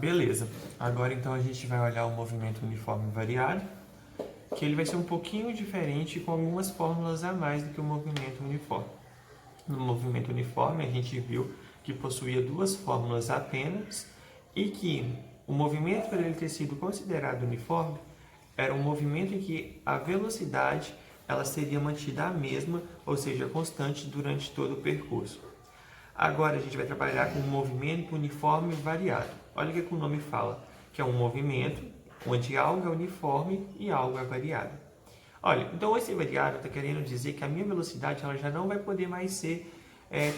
Beleza, agora então a gente vai olhar o movimento uniforme variado, que ele vai ser um pouquinho diferente com algumas fórmulas a mais do que o movimento uniforme. No movimento uniforme a gente viu que possuía duas fórmulas apenas e que o movimento, por ele ter sido considerado uniforme, era um movimento em que a velocidade ela seria mantida a mesma, ou seja, constante durante todo o percurso. Agora a gente vai trabalhar com um movimento uniforme variado. Olha o que o nome fala, que é um movimento onde algo é uniforme e algo é variado. Olha, então esse variado está querendo dizer que a minha velocidade ela já não vai poder mais ser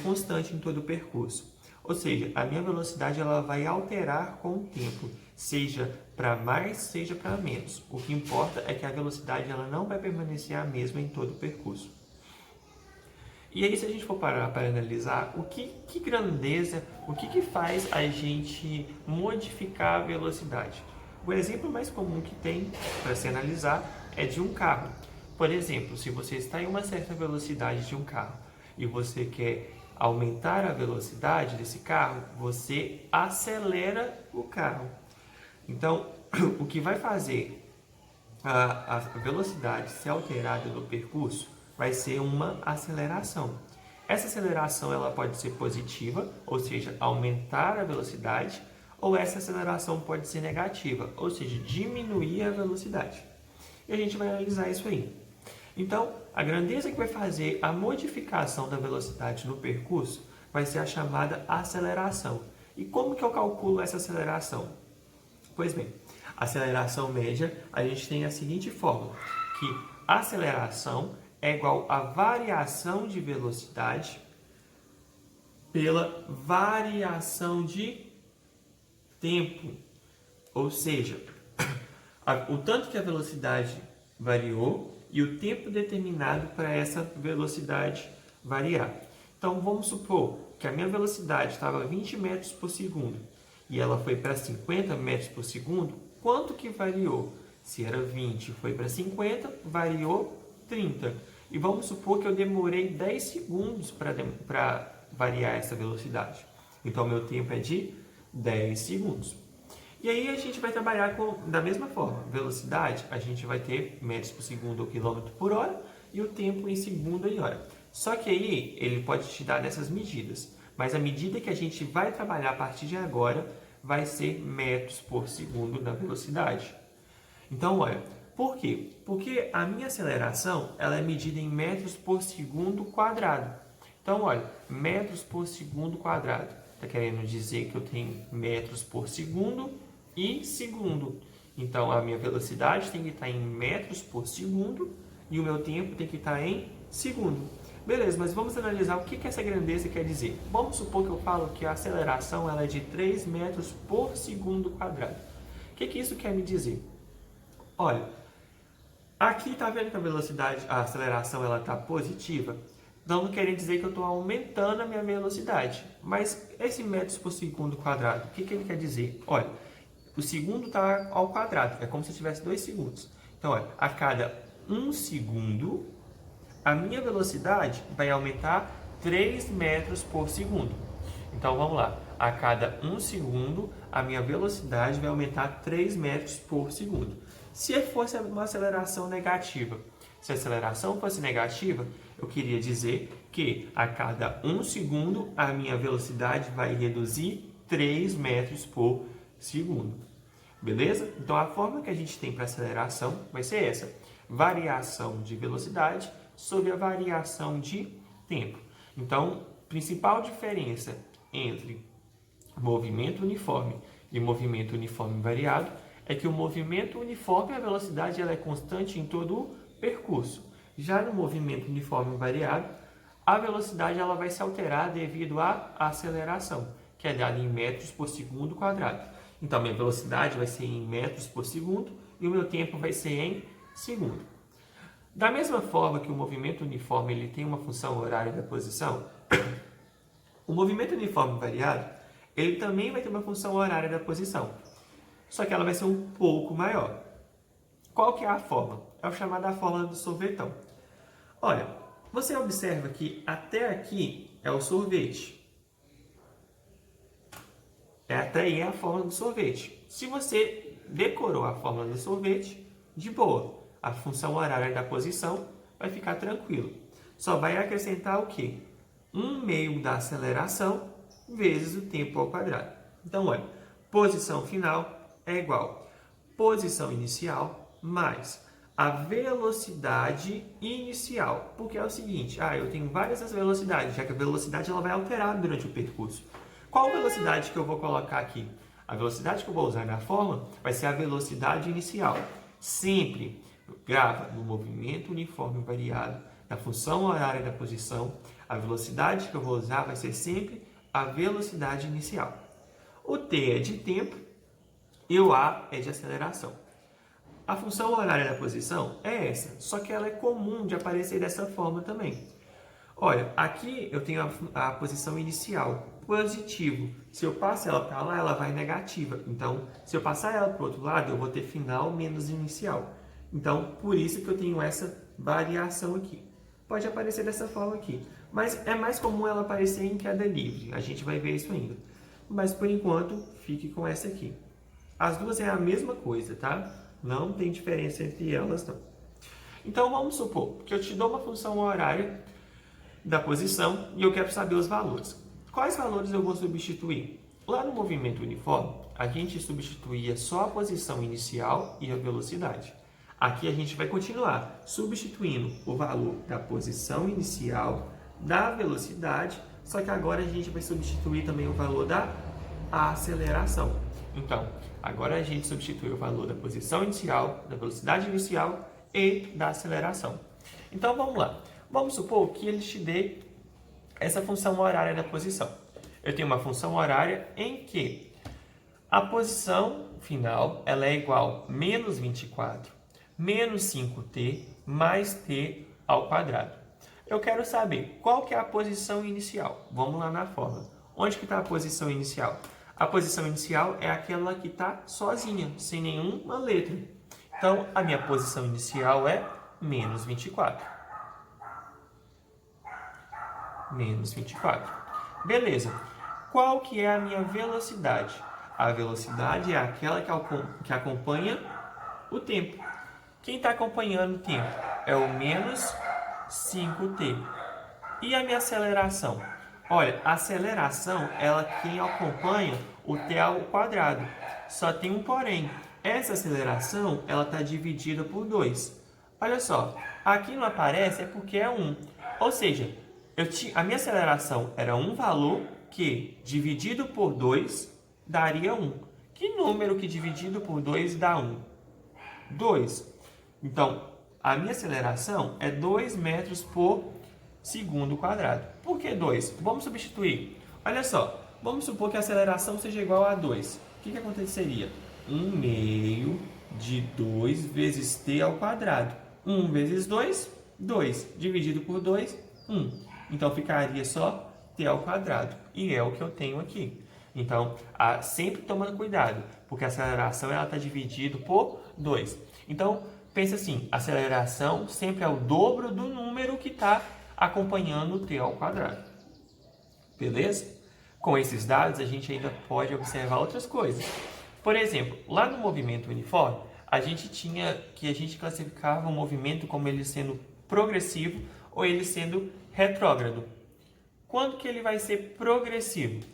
constante em todo o percurso. Ou seja, a minha velocidade ela vai alterar com o tempo, seja para mais, seja para menos. O que importa é que a velocidade ela não vai permanecer a mesma em todo o percurso. E aí, se a gente for parar para analisar, que grandeza, o que faz a gente modificar a velocidade? O exemplo mais comum que tem para se analisar é de um carro. Por exemplo, se você está em uma certa velocidade de um carro e você quer aumentar a velocidade desse carro, você acelera o carro. Então, o que vai fazer a velocidade ser alterada no percurso vai ser uma aceleração. Essa aceleração ela pode ser positiva, ou seja, aumentar a velocidade, ou essa aceleração pode ser negativa, ou seja, diminuir a velocidade. E a gente vai analisar isso aí. Então, a grandeza que vai fazer a modificação da velocidade no percurso vai ser a chamada aceleração. E como que eu calculo essa aceleração? Pois bem, a aceleração média, a gente tem a seguinte fórmula, que a aceleração é igual a variação de velocidade pela variação de tempo. Ou seja, o tanto que a velocidade variou e o tempo determinado para essa velocidade variar. Então, vamos supor que a minha velocidade estava 20 metros por segundo e ela foi para 50 metros por segundo. Quanto que variou? Se era 20 e foi para 50, variou 30. E vamos supor que eu demorei 10 segundos para variar essa velocidade. Então, meu tempo é de 10 segundos. E aí a gente vai trabalhar da mesma forma. Velocidade, a gente vai ter metros por segundo ou quilômetro por hora e o tempo em segundo e hora. Só que aí ele pode te dar nessas medidas. Mas a medida que a gente vai trabalhar a partir de agora vai ser metros por segundo da velocidade. Então, olha, por quê? Porque a minha aceleração ela é medida em metros por segundo quadrado. Então, olha, metros por segundo quadrado. Está querendo dizer que eu tenho metros por segundo e segundo. Então, a minha velocidade tem que estar em metros por segundo e o meu tempo tem que estar em segundo. Beleza, mas vamos analisar o que essa grandeza quer dizer. Vamos supor que eu falo que a aceleração ela é de 3 metros por segundo quadrado. O que isso quer me dizer? Olha, aqui está vendo que a velocidade, a aceleração ela está positiva? Então, não quer dizer que eu estou aumentando a minha velocidade. Mas esse metros por segundo quadrado, o que ele quer dizer? Olha, o segundo está ao quadrado, é como se tivesse 2 segundos. Então, olha, a cada 1 segundo, a minha velocidade vai aumentar 3 metros por segundo. Então, vamos lá. A cada 1 segundo, a minha velocidade vai aumentar 3 metros por segundo. Se fosse uma aceleração negativa, se a aceleração fosse negativa, eu queria dizer que a cada 1 segundo, a minha velocidade vai reduzir 3 metros por segundo. Beleza? Então, a forma que a gente tem para aceleração vai ser essa. Variação de velocidade sobre a variação de tempo. Então, principal diferença entre movimento uniforme e movimento uniforme variado é que o movimento uniforme, a velocidade ela é constante em todo o percurso. Já no movimento uniforme variado, a velocidade ela vai se alterar devido à aceleração, que é dada em metros por segundo quadrado. Então, minha velocidade vai ser em metros por segundo e o meu tempo vai ser em segundo. Da mesma forma que o movimento uniforme ele tem uma função horária da posição, o movimento uniforme variado ele também vai ter uma função horária da posição, só que ela vai ser um pouco maior. Qual que é a forma? É o chamado a fórmula do sorvetão. Olha, você observa que até aqui é o sorvete. Até aí é a fórmula do sorvete. Se você decorou a fórmula do sorvete, de boa. A função horária da posição vai ficar tranquilo. Só vai acrescentar o quê? 1/2 da aceleração vezes o tempo ao quadrado. Então, olha, posição final é igual posição inicial mais a velocidade inicial. Porque é o seguinte, eu tenho várias velocidades, já que a velocidade ela vai alterar durante o percurso. Qual velocidade que eu vou colocar aqui? A velocidade que eu vou usar na fórmula vai ser a velocidade inicial. Sempre grava no movimento uniforme variado da função horária da posição. A velocidade que eu vou usar vai ser sempre a velocidade inicial. O t é de tempo e o a é de aceleração. A função horária da posição é essa, só que ela é comum de aparecer dessa forma também. Olha, aqui eu tenho a posição inicial, positivo. Se eu passo ela para lá, ela vai negativa. Então, se eu passar ela para o outro lado, eu vou ter final menos inicial. Então, por isso que eu tenho essa variação aqui. Pode aparecer dessa forma aqui, mas é mais comum ela aparecer em queda livre. A gente vai ver isso ainda. Mas, por enquanto, fique com essa aqui. As duas é a mesma coisa, tá? Não tem diferença entre elas, não. Então, vamos supor que eu te dou uma função horária da posição e eu quero saber os valores. Quais valores eu vou substituir? Lá no movimento uniforme, a gente substituía só a posição inicial e a velocidade. Aqui a gente vai continuar substituindo o valor da posição inicial, da velocidade, só que agora a gente vai substituir também o valor da aceleração. Então, agora a gente substitui o valor da posição inicial, da velocidade inicial e da aceleração. Então, vamos lá. Vamos supor que ele te dê essa função horária da posição. Eu tenho uma função horária em que a posição final ela é igual a menos 24, menos 5t, mais t ao quadrado. Eu quero saber qual que é a posição inicial. Vamos lá na fórmula. Onde que está a posição inicial? A posição inicial é aquela que está sozinha, sem nenhuma letra. Então, a minha posição inicial é menos 24. Menos 24. Beleza. Qual que é a minha velocidade? A velocidade é aquela que acompanha o tempo. Quem está acompanhando o tempo é o menos 5t. E a minha aceleração? Olha, a aceleração, ela quem acompanha o t ao quadrado. Só tem um porém. Essa aceleração, ela está dividida por 2. Olha só, aqui não aparece é porque é 1. Ou seja, a minha aceleração era um valor que, dividido por 2, daria 1. Que número que dividido por 2 dá 1? 2. Então, a minha aceleração é 2 metros por segundo quadrado. Por que 2? Vamos substituir. Olha só, vamos supor que a aceleração seja igual a 2. O que aconteceria? 1/2 de 2 vezes t ao quadrado. 1 vezes 2, 2. Dividido por 2, 1. Então, ficaria só t ao quadrado. E é o que eu tenho aqui. Então, sempre tomando cuidado, porque a aceleração está dividida por 2. Então, pensa assim, a aceleração sempre é o dobro do número que está acompanhando o t ao quadrado. Beleza? Com esses dados, a gente ainda pode observar outras coisas. Por exemplo, lá no movimento uniforme, a gente classificava o movimento como ele sendo progressivo ou ele sendo retrógrado. Quando que ele vai ser progressivo?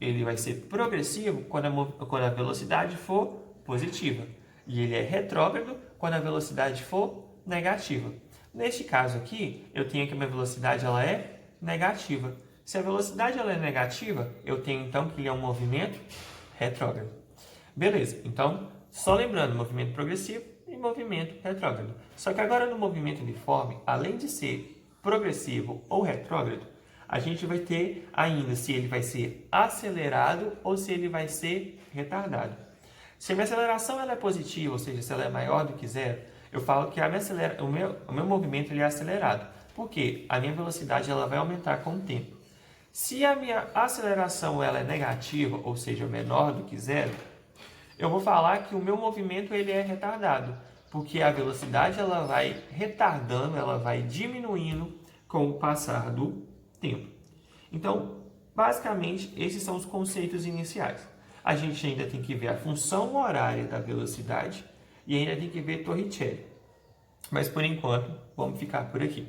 Ele vai ser progressivo quando a velocidade for positiva. E ele é retrógrado quando a velocidade for negativa. Neste caso aqui, eu tenho que a minha velocidade ela é negativa. Se a velocidade ela é negativa, eu tenho então que ele é um movimento retrógrado. Beleza, então, só lembrando, movimento progressivo e movimento retrógrado. Só que agora no movimento uniforme, além de ser progressivo ou retrógrado, a gente vai ter ainda se ele vai ser acelerado ou se ele vai ser retardado. Se a minha aceleração ela é positiva, ou seja, se ela é maior do que zero, eu falo que o meu movimento ele é acelerado. Porque a minha velocidade ela vai aumentar com o tempo. Se a minha aceleração ela é negativa, ou seja, menor do que zero, eu vou falar que o meu movimento ele é retardado. Porque a velocidade ela vai retardando, ela vai diminuindo com o passar do tempo. Então, basicamente, esses são os conceitos iniciais. A gente ainda tem que ver a função horária da velocidade e ainda tem que ver Torricelli. Mas por enquanto, vamos ficar por aqui.